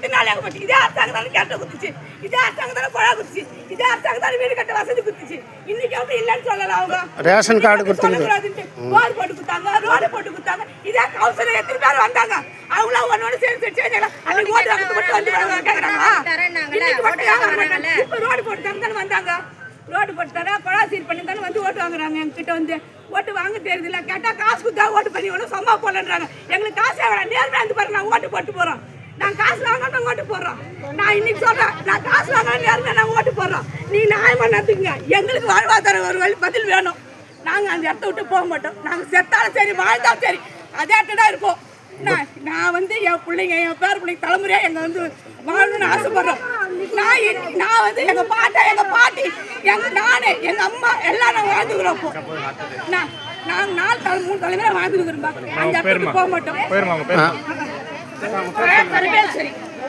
இத்தனை நாள் ஆக போச்சு. இதே அரசாங்கம் தானே கேட்ட குத்துச்சு, இதே அரசாங்கம் தானே குழா குத்துச்சு, இதே அரசாங்கம் தானே வீடு கட்ட வசதி குத்துச்சு. இன்னைக்கு வந்து இல்லைன்னு சொல்லலாம். அவங்க ரேஷன் கார்டு கொடுத்துருக்காங்க, போர் போட்டு கொடுத்தாங்க, ரோடு போட்டு கொடுத்தாங்க. இதே கவுன்சிலர் எத்தனை பேர் வந்தாங்க, அவங்களாம் ஒன்னொன்னு சேர்ந்து செஞ்சாங்க. அன்னைக்கு ஓட்டு வாங்க மட்டும் வந்து கேட்கறாங்க, இன்னைக்கு மட்டும் இப்ப ரோடு போட்டு தானே வந்தாங்க. ரோடு போட்டு தர குழா சீர் பண்ணி தானே வந்து ஓட்டு வாங்குறாங்க. எங்ககிட்ட வந்து ஓட்டு வாங்க தெரியுதுல்ல, கேட்டால் காசு கொடுத்தா ஓட்டு பண்ணி ஒன்றும் சும்மா போடலன்றாங்க. எங்களுக்கு காசு வேணாம், நேர்மையாக இருந்து பாருங்க, நாங்கள் ஓட்டு போட்டு போகிறோம். நாங்கள் காசு வாங்கணும் ஓட்டு போடுறோம். நான் இன்னைக்கு சொல்கிறேன், நான் காசு வாங்கணும் நேர்மையாக நாங்கள் ஓட்டு போடுறோம். நீங்கள் நியாயமாக நடத்துக்குங்க. எங்களுக்கு வாழ்வாதாரம் ஒரு வழி பதில் வேணும். நாங்கள் அந்த இடத்த விட்டு போக மாட்டோம். நாங்கள் செத்தாலும் சரி, வாழ்ந்தாலும் சரி, அதே இடத்துல தான் இருப்போம். நான் வந்து என் பிள்ளைங்க, என் பேர பிள்ளைங்க தலைமுறையாக எங்கள் வந்து வாழணும்னு ஆசைப்படுறோம். நான் வந்து எங்கள் பாட்டி, நானு எங்கள் அம்மா எல்லாம் நாங்கள் வாழ்ந்துக்கிறோம். நாங்கள் 4 தலைமுறை வாழ்ந்துக்கிறோம். அந்த இடத்துக்கு போக மாட்டோம்.